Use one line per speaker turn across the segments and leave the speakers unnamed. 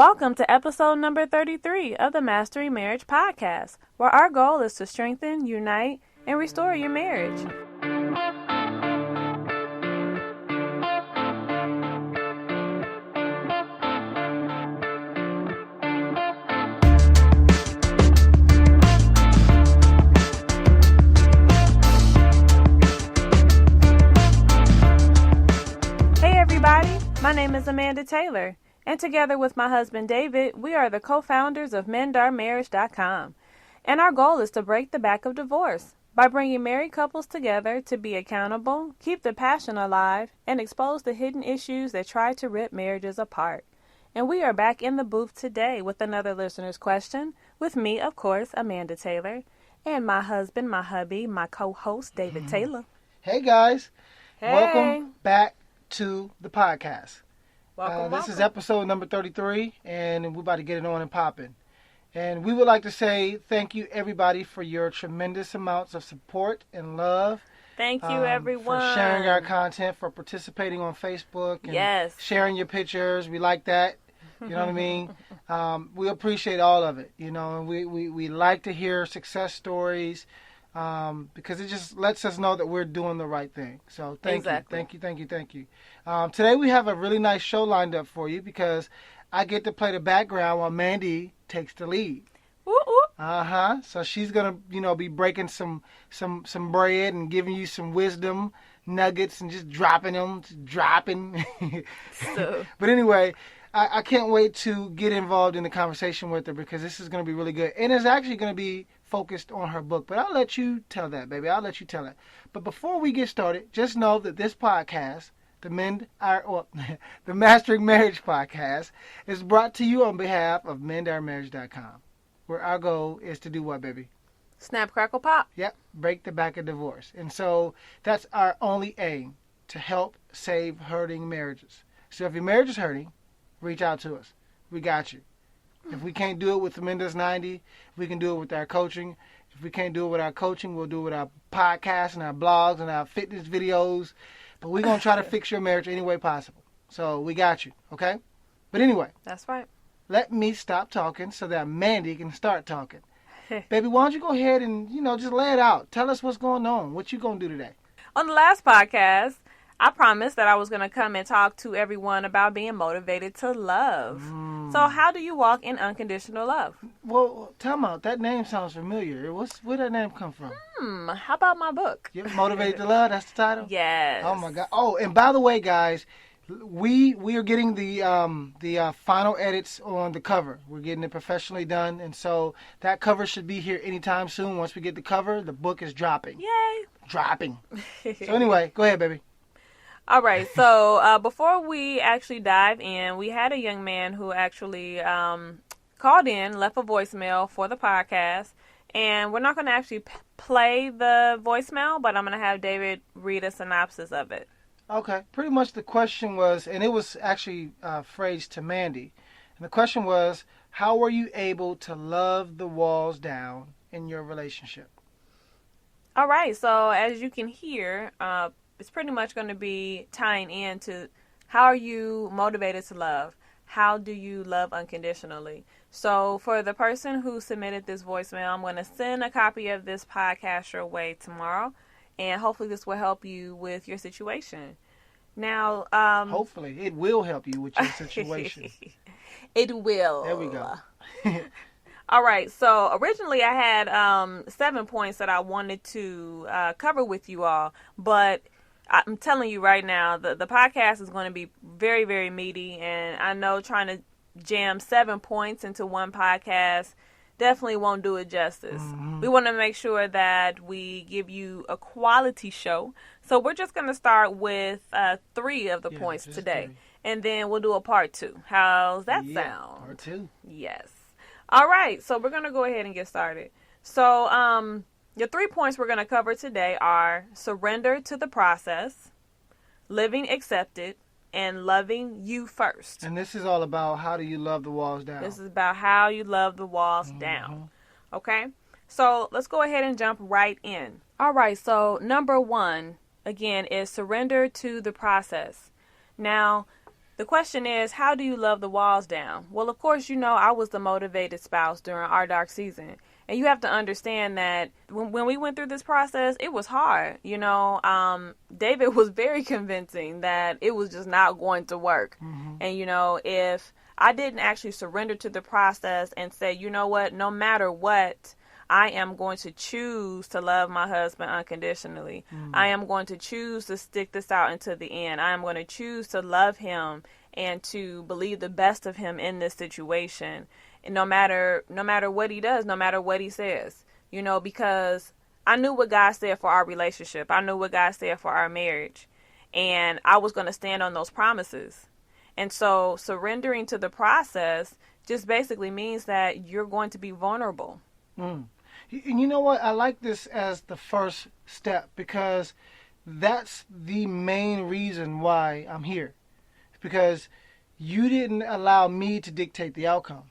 Welcome to episode number 33 of the Mastering Marriage Podcast, where our goal is to strengthen, unite, and restore your marriage. Hey everybody, my name is Amanda Taylor. And together with my husband David, we are the co-founders of MendOurMarriage.com. And our goal is to break the back of divorce by bringing married couples together to be accountable, keep the passion alive, and expose the hidden issues that try to rip marriages apart. And we are back in the booth today with another listener's question, with me, of course, Amanda Taylor, and my husband, my hubby, my co-host, David Taylor.
Hey guys,
Hey.
Welcome back to the podcast.
Welcome.
This is episode number 33, and we're about to get it on and popping. And we would like to say thank you, everybody, for your tremendous amounts of support and love.
Thank you, everyone.
For sharing our content, for participating on Facebook, and sharing your pictures. We like that. You know what I mean? We appreciate all of it, you know, and we like to hear success stories because it just lets us know that we're doing the right thing. So thank you. Today we have a really nice show lined up for you because I get to play the background while Mandy takes the lead.
Ooh.
So she's gonna, be breaking some bread and giving you some wisdom nuggets and just dropping them, But anyway, I can't wait to get involved in the conversation with her because this is gonna be really good, and it's actually gonna be focused on her book. But I'll let you tell that, baby. I'll let you tell it. But before we get started, just know that this podcast, the Mastering Marriage Podcast, is brought to you on behalf of MendOurMarriage.com, where our goal is to do what, baby?
Snap, crackle, pop.
Yep, break the back of divorce. And so that's our only aim, to help save hurting marriages. So if your marriage is hurting, reach out to us. We got you. If we can't do it with Menda's 90, we can do it with our coaching. If we can't do it with our coaching, we'll do it with our podcasts and our blogs and our fitness videos. But we're going to try to fix your marriage any way possible. So we got you, okay? But anyway.
That's right.
Let me stop talking so that Mandy can start talking. Baby, why don't you go ahead and, just lay it out. Tell us what's going on. What you going to do today?
On the last podcast, I promised that I was going to come and talk to everyone about being motivated to love. So how do you walk in unconditional love?
Well, tell me, that name sounds familiar. Where did that name come from?
How about my book?
You're Motivated to Love, that's the title?
Yes.
Oh, my God. Oh, and by the way, guys, we are getting the final edits on the cover. We're getting it professionally done, and so that cover should be here anytime soon. Once we get the cover, the book is dropping.
Yay.
Dropping. So anyway, go ahead, baby.
All right, so before we actually dive in, we had a young man who actually called in, left a voicemail for the podcast, and we're not going to actually play the voicemail, but I'm going to have David read a synopsis of it.
Okay, pretty much the question was, and it was actually phrased to Mandy, and the question was, how were you able to love the walls down in your relationship?
All right, so as you can hear, it's pretty much going to be tying into how are you motivated to love? How do you love unconditionally? So for the person who submitted this voicemail, I'm going to send a copy of this podcast your way tomorrow, and hopefully this will help you with your situation. Now,
hopefully it will help you with your situation.
It will.
There we go.
All right, so originally I had 7 points that I wanted to cover with you all, but I'm telling you right now, the podcast is going to be very, very meaty, and I know trying to jam 7 points into one podcast definitely won't do it justice. We want to make sure that we give you a quality show, so we're just going to start with 3 of the points today, 3. And then we'll do a part 2. How's that sound?
Part 2.
Yes. All right, so we're going to go ahead and get started. So, the 3 points we're going to cover today are surrender to the process, living accepted, and loving you first.
And this is all about how do you love the walls down.
This is about how you love the walls down. Okay? So let's go ahead and jump right in. All right, so number 1, again, is surrender to the process. Now, The question is, how do you love the walls down? Well, of course, you know, I was the motivated spouse during our dark season. And you have to understand that when we went through this process, it was hard. You know, David was very convincing that it was just not going to work.
Mm-hmm.
And, you know, if I didn't actually surrender to the process and say, you know what, no matter what, I am going to choose to love my husband unconditionally.
Mm.
I am going to choose to stick this out until the end. I am going to choose to love him and to believe the best of him in this situation. And no matter what he does, no matter what he says, you know, because I knew what God said for our relationship. I knew what God said for our marriage. And I was going to stand on those promises. And so surrendering to the process just basically means that you're going to be vulnerable.
Mm. And you know what? I like this as the first step because that's the main reason why I'm here. Because you didn't allow me to dictate the outcome,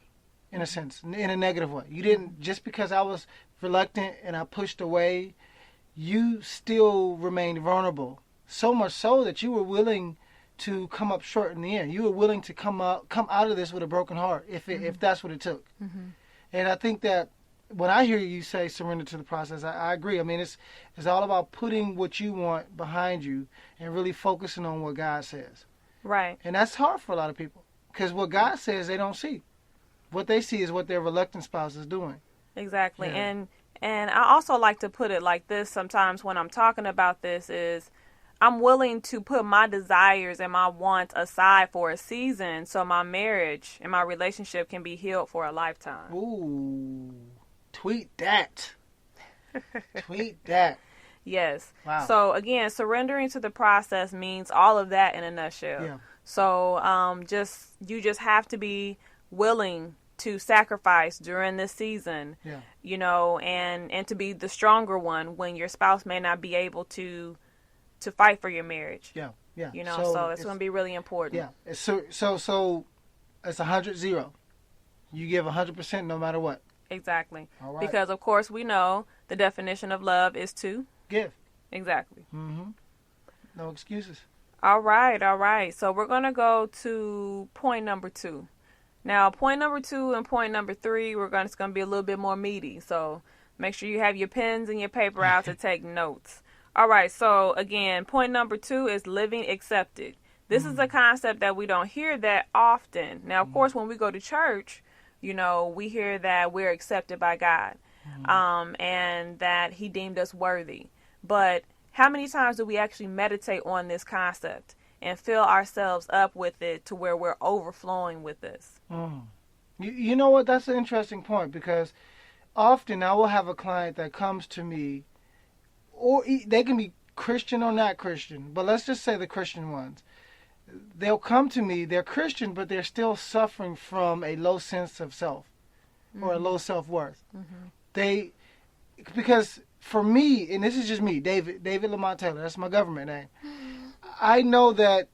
in a sense, in a negative way. You didn't, just because I was reluctant and I pushed away, you still remained vulnerable. So much so that you were willing to come up short in the end. You were willing to come out of this with a broken heart, if that's what it took.
Mm-hmm.
And I think that when I hear you say surrender to the process, I agree. I mean, it's all about putting what you want behind you and really focusing on what God says.
Right.
And that's hard for a lot of people because what God says they don't see. What they see is what their reluctant spouse is doing.
Exactly.
Yeah.
And I also like to put it like this sometimes when I'm talking about this is I'm willing to put my desires and my wants aside for a season so my marriage and my relationship can be healed for a lifetime.
Ooh. Tweet that. Tweet that.
Yes.
Wow.
So again, surrendering to the process means all of that in a nutshell.
Yeah.
So you just have to be willing to sacrifice during this season.
Yeah.
You know, and to be the stronger one when your spouse may not be able to fight for your marriage.
Yeah. Yeah.
You know, so it's going to be really important.
Yeah. So it's 100-0. You give 100% no matter what.
Exactly.
All right.
Because of course we know the definition of love is to
Give.
Exactly.
Mm-hmm. No excuses.
All right. So we're going to go to point number 2. Now, point number 2 and point number 3, it's going to be a little bit more meaty. So make sure you have your pens and your paper out to take notes. All right. So again, point number 2 is living accepted. This is a concept that we don't hear that often. Now, of course, when we go to church, you know, we hear that we're accepted by God, and that he deemed us worthy. But how many times do we actually meditate on this concept and fill ourselves up with it to where we're overflowing with this?
You know what? That's an interesting point because often I will have a client that comes to me, or they can be Christian or not Christian, but let's just say the Christian ones. They'll come to me, they're Christian, but they're still suffering from a low sense of self or a low self-worth. Mm-hmm. Because for me, and this is just me, David Lamont Taylor, that's my government name. I know that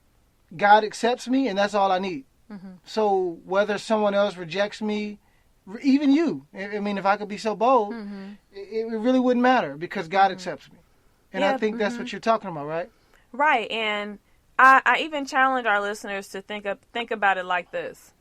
God accepts me and that's all I need. Mm-hmm. So whether someone else rejects me, even you, I mean, if I could be so bold, it really wouldn't matter because God accepts me. And I think that's what you're talking about, right?
Right, and I even challenge our listeners to think about it like this.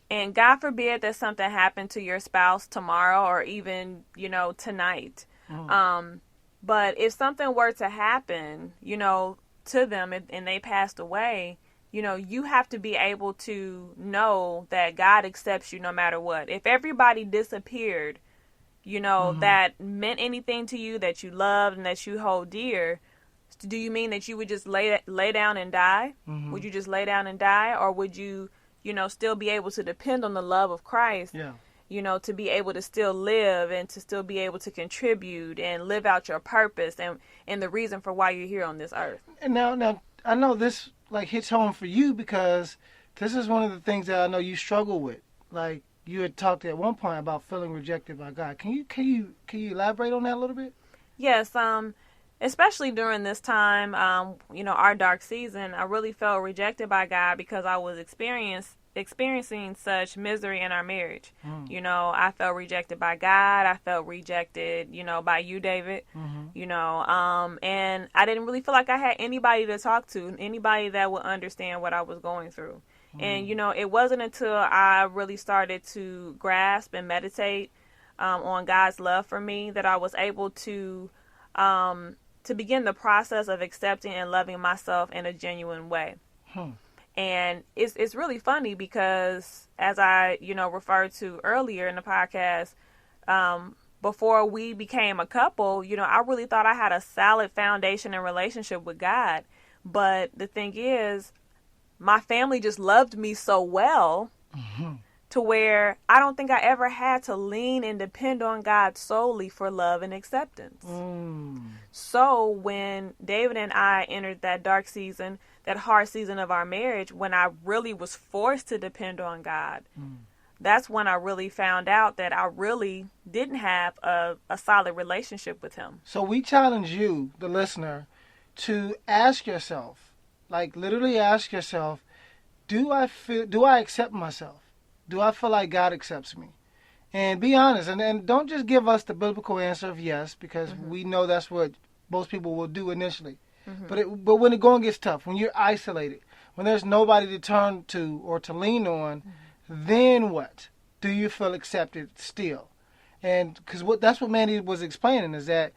And God forbid that something happened to your spouse tomorrow or even, you know, tonight. But if something were to happen, you know, to them and they passed away, you know, you have to be able to know that God accepts you no matter what. If everybody disappeared, you know, that meant anything to you, that you loved and that you hold dear, do you mean that you would just lay down and die? Mm-hmm. Would you just lay down and die? Or would you, you know, still be able to depend on the love of Christ, you know, to be able to still live and to still be able to contribute and live out your purpose and the reason for why you're here on this earth?
And now I know this like hits home for you because this is one of the things that I know you struggle with. Like you had talked at one point about feeling rejected by God. Can you elaborate on that a little bit?
Yes, especially during this time, you know, our dark season, I really felt rejected by God because I was experiencing such misery in our marriage. You know, I felt rejected by God. I felt rejected, you know, by you, David, you know, and I didn't really feel like I had anybody to talk to, anybody that would understand what I was going through. And, it wasn't until I really started to grasp and meditate on God's love for me that I was able to begin the process of accepting and loving myself in a genuine way. And it's really funny because, as I, referred to earlier in the podcast, before we became a couple, I really thought I had a solid foundation and relationship with God. But the thing is, my family just loved me so well to where I don't think I ever had to lean and depend on God solely for love and acceptance. So when David and I entered that dark season, that hard season of our marriage, when I really was forced to depend on God, that's when I really found out that I really didn't have a solid relationship with him.
So we challenge you, the listener, to ask yourself, like literally ask yourself, do I accept myself? Do I feel like God accepts me? And be honest, and don't just give us the biblical answer of yes, because we know that's what most people will do initially. But when the going gets tough, when you're isolated, when there's nobody to turn to or to lean on, then what? Do you feel accepted still? And because that's what Mandy was explaining, is that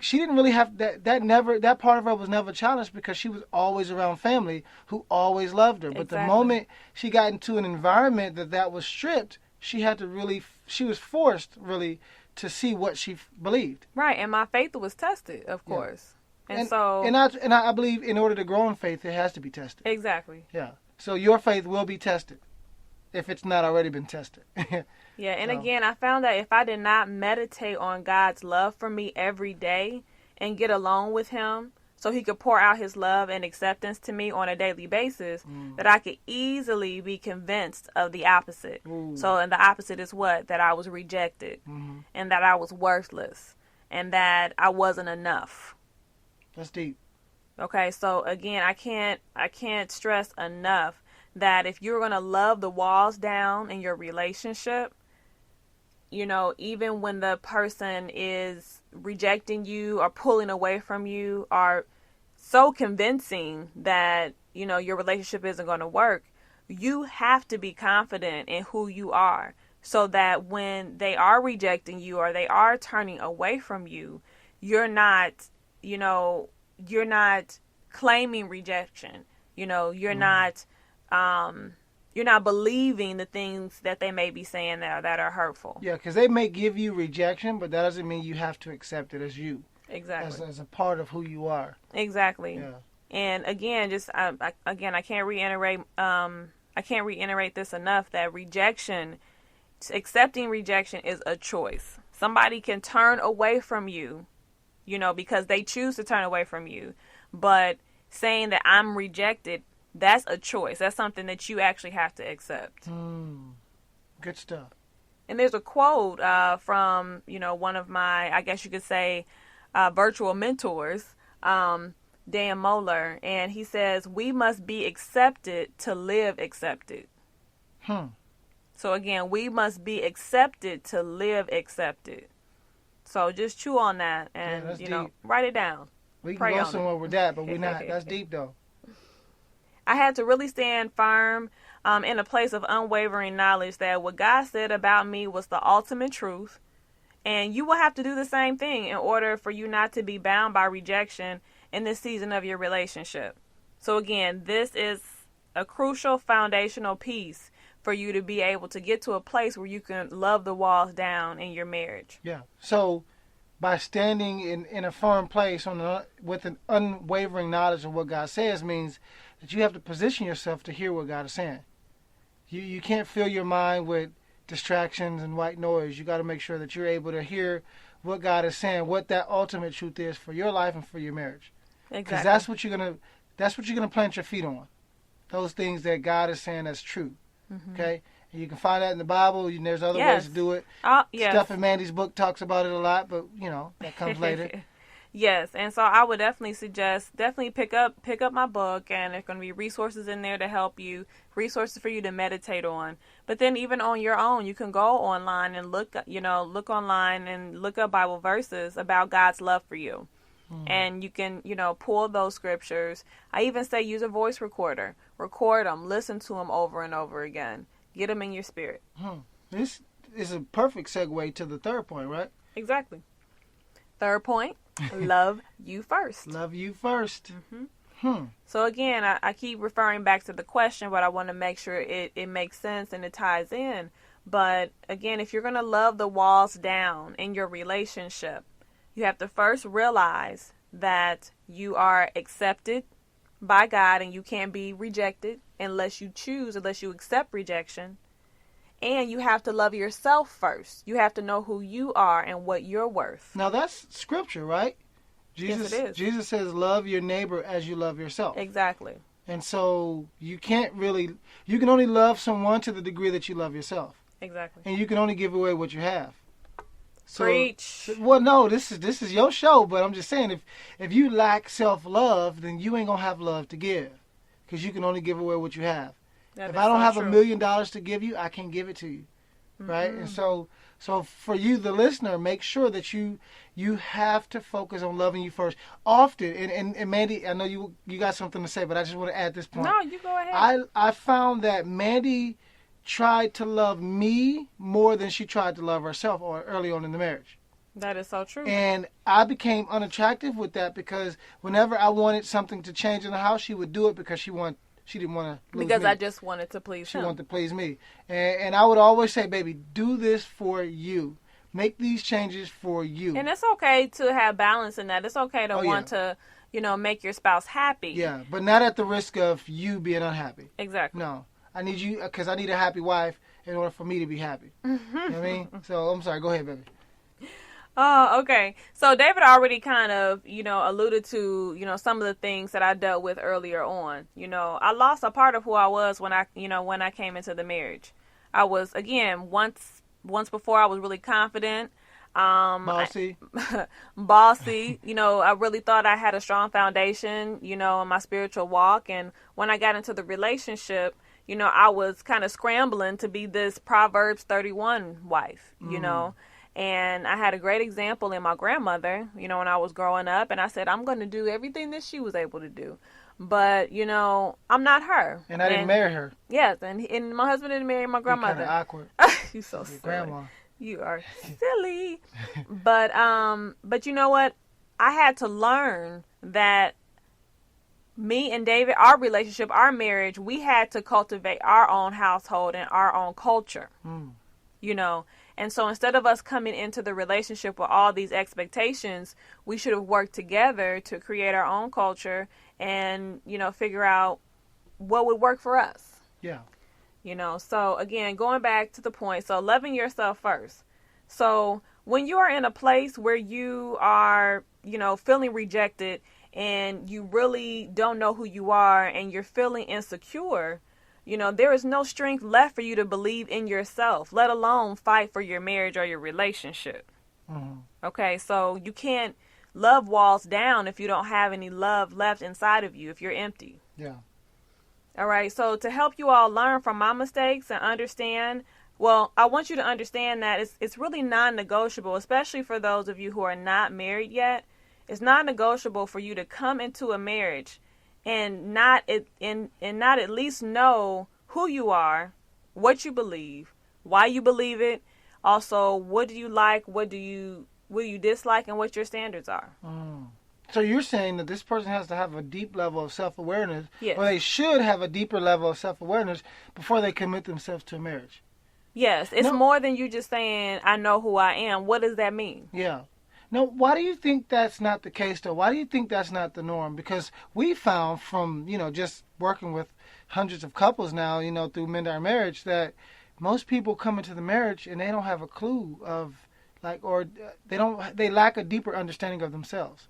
she didn't really have that part of her was never challenged because she was always around family who always loved her. But the moment she got into an environment that was stripped, she was forced really to see what she believed.
Right, and my faith was tested, of course. And
I believe in order to grow in faith, it has to be tested.
Exactly.
Yeah. So your faith will be tested if it's not already been tested.
Yeah, and again, I found that if I did not meditate on God's love for me every day and get alone with him so he could pour out his love and acceptance to me on a daily basis, that I could easily be convinced of the opposite. So, and the opposite is what? That I was rejected and that I was worthless and that I wasn't enough.
That's deep.
Okay, so again, I can't stress enough that if you're going to love the walls down in your relationship, even when the person is rejecting you or pulling away from you or so convincing that, your relationship isn't going to work, you have to be confident in who you are so that when they are rejecting you or they are turning away from you, you're not claiming rejection. You're not believing the things that they may be saying that are hurtful.
Yeah, because they may give you rejection, but that doesn't mean you have to accept it as you.
Exactly.
As a part of who you are.
Exactly.
Yeah.
And again, I can't reiterate this enough that accepting rejection is a choice. Somebody can turn away from you, because they choose to turn away from you. But saying that I'm rejected, that's a choice. That's something that you actually have to accept.
Good stuff.
And there's a quote from, one of my, I guess you could say, virtual mentors, Dan Mohler. And he says, we must be accepted to live accepted. So again, we must be accepted to live accepted. So just chew on that and, write it down.
We can go somewhere with that, but we're not. That's deep, though.
I had to really stand firm in a place of unwavering knowledge that what God said about me was the ultimate truth. And you will have to do the same thing in order for you not to be bound by rejection in this season of your relationship. So again, this is a crucial foundational piece for you to be able to get to a place where you can love the walls down in your marriage.
Yeah. So by standing in a firm place with an unwavering knowledge of what God says means that you have to position yourself to hear what God is saying. You can't fill your mind with distractions and white noise. You got to make sure that you're able to hear what God is saying, what that ultimate truth is for your life and for your marriage.
Exactly.
Because that's what you're gonna plant your feet on. Those things that God is saying that's true. Okay? And you can find that in the Bible. There's other ways to do it. Stuff in Mandy's book talks about it a lot, but that comes later.
Yes, and so I would definitely suggest pick up my book, and there's going to be resources in there to help you, resources for you to meditate on. But then even on your own, you can go online and look online and look up Bible verses about God's love for you. And you can, pull those scriptures. I even say use a voice recorder. Record them. Listen to them over and over again. Get them in your spirit.
This is a perfect segue to the third point, right?
Exactly. Third point, love you first.
Love you first.
So again, I keep referring back to the question, but I want to make sure it makes sense and it ties in. But again, if you're going to love the walls down in your relationship, you have to first realize that you are accepted by God and you can't be rejected unless you accept rejection. And you have to love yourself first. You have to know who you are and what you're worth.
Now that's scripture, right?
Yes, it is.
Jesus says, love your neighbor as you love yourself.
Exactly.
And you can only love someone to the degree that you love yourself.
Exactly.
And you can only give away what you have.
Preach.
Well, no, this is your show, but I'm just saying, if you lack self-love, then you ain't going to have love to give. Because you can only give away what you have. If I don't have $1 million to give you, I can't give it to you. Right? And so for you, the listener, make sure that you have to focus on loving you first. Often, and Mandy, I know you got something to say, but I just want to add this point.
No, you go ahead.
I found that Mandy tried to love me more than she tried to love herself early on in the marriage.
That is so true.
And I became unattractive with that because whenever I wanted something to change in the house, she would do it because she didn't want to lose
because
me.
I just wanted to please
She
him.
wanted to please me. And I would always say, baby, do this for you. Make these changes for you.
And it's okay to have balance in that. It's okay to want to, make your spouse happy.
Yeah, but not at the risk of you being unhappy.
Exactly.
No. I need you, because I need a happy wife in order for me to be happy. You know what I mean? So, I'm sorry. Go ahead, baby.
Oh, okay. So David already kind of, alluded to, some of the things that I dealt with earlier on. I lost a part of who I was when I came into the marriage. I was, again, once before I was really confident.
Bossy.
Bossy. I really thought I had a strong foundation, in my spiritual walk. And when I got into the relationship, I was kind of scrambling to be this Proverbs 31 wife, And I had a great example in my grandmother, when I was growing up. And I said, I'm going to do everything that she was able to do. But, I'm not her.
And I didn't marry her.
Yes. And my husband didn't marry my grandmother.
Kind of awkward.
You're so silly.
Grandma.
You are silly. But you know what? I had to learn that me and David, our relationship, our marriage, we had to cultivate our own household and our own culture. And so instead of us coming into the relationship with all these expectations, we should have worked together to create our own culture and, figure out what would work for us.
Yeah.
So again, going back to the point, so loving yourself first. So when you are in a place where you are, feeling rejected and you really don't know who you are and you're feeling insecure, there is no strength left for you to believe in yourself, let alone fight for your marriage or your relationship.
Mm-hmm.
Okay, so you can't love walls down if you don't have any love left inside of you, if you're empty.
Yeah.
All right, so to help you all learn from my mistakes and understand, well, I want you to understand that it's really non-negotiable, especially for those of you who are not married yet. It's not negotiable for you to come into a marriage and not at least know who you are, what you believe, why you believe it. Also, what do you like, what do you dislike, and what your standards are.
So you're saying that this person has to have a deep level of self-awareness,
yes.
or they should have a deeper level of self-awareness before they commit themselves to a marriage.
Yes, it's more than you just saying, I know who I am. What does that mean?
Yeah. Now, why do you think that's not the case, though? Why do you think that's not the norm? Because we found from, just working with hundreds of couples now, through Mend Our Marriage, that most people come into the marriage and they don't have a clue of, they lack a deeper understanding of themselves.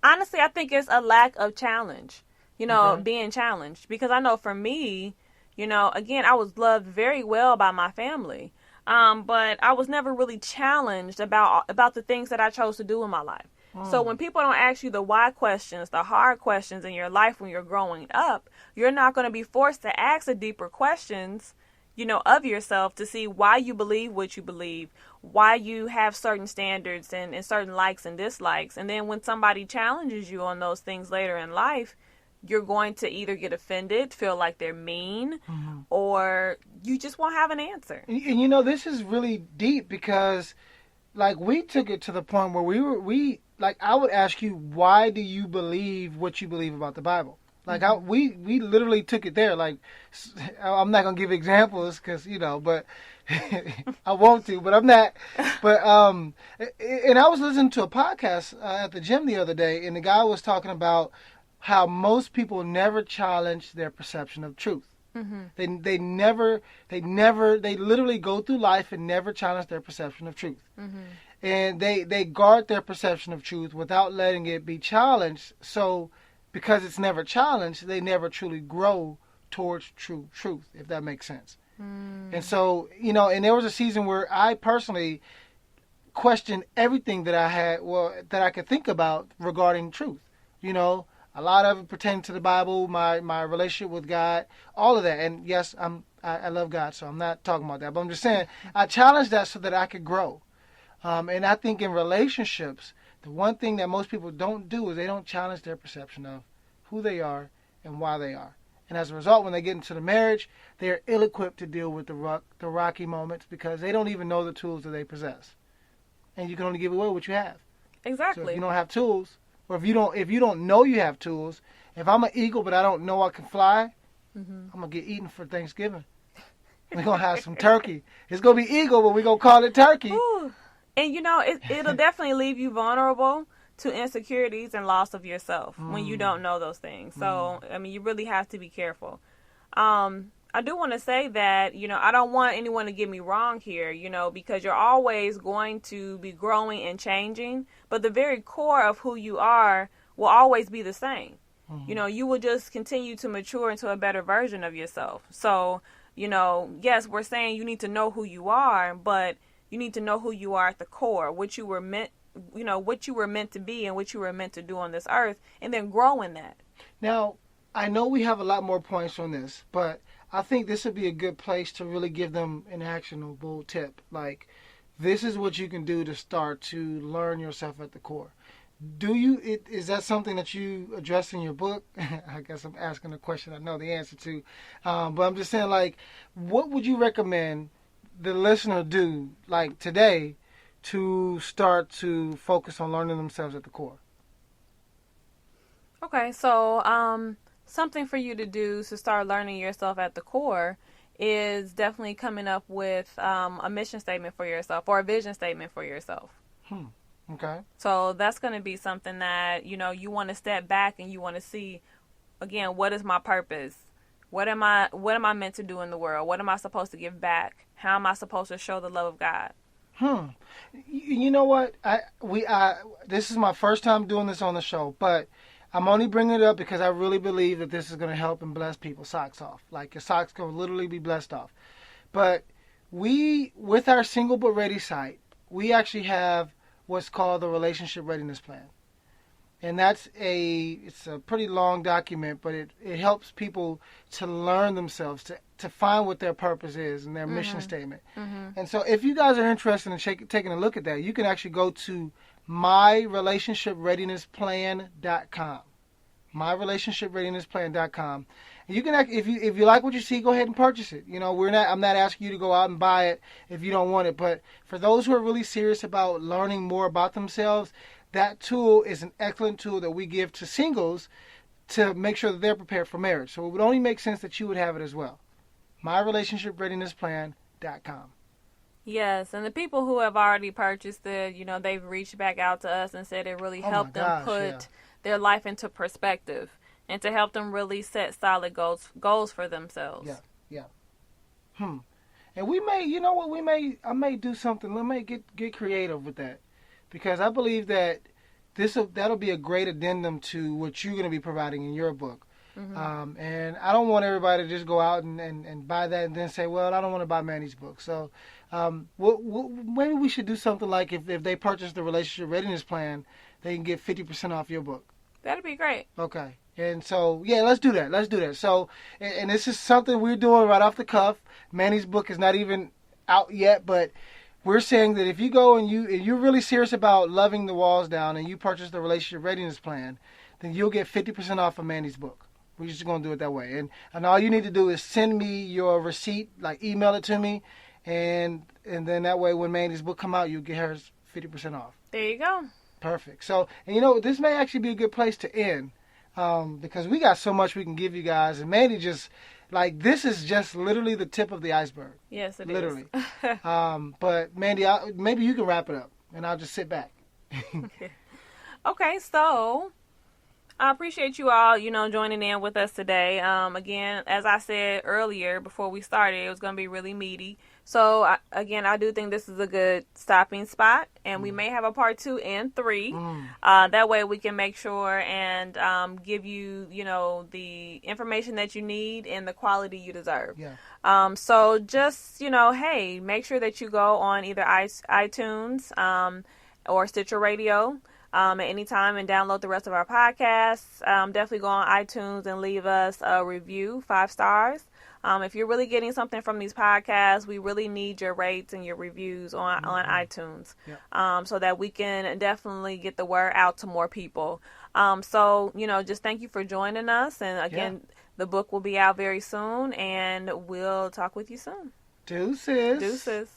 Honestly, I think it's a lack of challenge, being challenged. Because I know for me, again, I was loved very well by my family. But I was never really challenged about the things that I chose to do in my life. So when people don't ask you the why questions, the hard questions in your life when you're growing up, you're not going to be forced to ask the deeper questions, of yourself to see why you believe what you believe, why you have certain standards and certain likes and dislikes. And then when somebody challenges you on those things later in life, you're going to either get offended, feel like they're mean, or you just won't have an answer.
And this is really deep because, like, we took it to the point where we I would ask you, why do you believe what you believe about the Bible? Like, we literally took it there. Like, I'm not gonna give examples because but I want to, but I'm not. But and I was listening to a podcast at the gym the other day, and the guy was talking about how most people never challenge their perception of truth. They literally go through life and never challenge their perception of truth. And they guard their perception of truth without letting it be challenged. So because it's never challenged, they never truly grow towards true truth, if that makes sense. And so, and there was a season where I personally questioned everything that I had, that I could think about regarding truth. A lot of it pertains to the Bible, my relationship with God, all of that. And yes, I love God, so I'm not talking about that. But I'm just saying, I challenged that so that I could grow. And I think in relationships, the one thing that most people don't do is they don't challenge their perception of who they are and why they are. And as a result, when they get into the marriage, they're ill-equipped to deal with the rocky moments because they don't even know the tools that they possess. And you can only give away what you have.
Exactly.
So if you don't have tools, or if you don't know you have tools, if I'm an eagle but I don't know I can fly, I'm gonna get eaten for Thanksgiving. We're gonna have some turkey. It's gonna be eagle, but we're gonna call it turkey.
Ooh. And it'll definitely leave you vulnerable to insecurities and loss of yourself when you don't know those things. So you really have to be careful. I do want to say that, I don't want anyone to get me wrong here, because you're always going to be growing and changing, but the very core of who you are will always be the same. You will just continue to mature into a better version of yourself. So, yes, we're saying you need to know who you are, but you need to know who you are at the core, what you were meant to be and what you were meant to do on this earth, and then grow in that.
Now, I know we have a lot more points on this, but I think this would be a good place to really give them an actionable tip. Like, this is what you can do to start to learn yourself at the core. Is that something that you address in your book? I guess I'm asking a question I know the answer to. But I'm just saying, like, what would you recommend the listener do, like, today to start to focus on learning themselves at the core?
Okay, so something for you to do to start learning yourself at the core is definitely coming up with a mission statement for yourself or a vision statement for yourself.
Okay.
So that's going to be something that, you want to step back and you want to see, again, what is my purpose? What am I meant to do in the world? What am I supposed to give back? How am I supposed to show the love of God?
You know what? This is my first time doing this on the show, but I'm only bringing it up because I really believe that this is going to help and bless people's socks off. Like, your socks can literally be blessed off. But with our Single But Ready site, we actually have what's called the Relationship Readiness Plan. And it's a pretty long document, but it helps people to learn themselves, to find what their purpose is and their mission statement. And so if you guys are interested in taking a look at that, you can actually go to myrelationshipreadinessplan.com. myrelationshipreadinessplan.com. And you can, if you like what you see, go ahead and purchase it. I'm not asking you to go out and buy it if you don't want it, but for those who are really serious about learning more about themselves, that tool is an excellent tool that we give to singles to make sure that they're prepared for marriage. So it would only make sense that you would have it as well. myrelationshipreadinessplan.com.
Yes, and the people who have already purchased it, they've reached back out to us and said it really helped them put their life into perspective and to help them really set solid goals for themselves.
Yeah. And we may, I may do something. Let me get creative with that, because I believe that that'll be a great addendum to what you're going to be providing in your book. And I don't want everybody to just go out and buy that and then say, well, I don't want to buy Manny's book. So maybe we should do something like if they purchase the Relationship Readiness Plan, they can get 50% off your book.
That'd be great.
Okay. And so, yeah, let's do that. Let's do that. So, and this is something we're doing right off the cuff. Manny's book is not even out yet, but we're saying that if you go and you're really serious about loving the walls down and you purchase the relationship readiness plan, then you'll get 50% off of Manny's book. We're just going to do it that way. And all you need to do is send me your receipt, like email it to me, and then that way when Mandy's book come out, you get hers 50% off.
There you go.
Perfect. So, and this may actually be a good place to end. Because we got so much we can give you guys, and Mandy just this is just literally the tip of the iceberg.
Yes, it
literally.
is.
But Mandy, maybe you can wrap it up, and I'll just sit back.
Okay, so I appreciate you all, joining in with us today. Again, as I said earlier before we started, it was going to be really meaty. So, I do think this is a good stopping spot, and we may have a part 2 and 3. That way we can make sure and give you, the information that you need and the quality you deserve.
Yeah.
So just, hey, make sure that you go on either iTunes or Stitcher Radio at any time and download the rest of our podcasts. Definitely go on iTunes and leave us a review, 5 stars. If you're really getting something from these podcasts, we really need your rates and your reviews on iTunes, so that we can definitely get the word out to more people. So, just thank you for joining us. And again, the book will be out very soon, and we'll talk with you soon.
Deuces.
Deuces.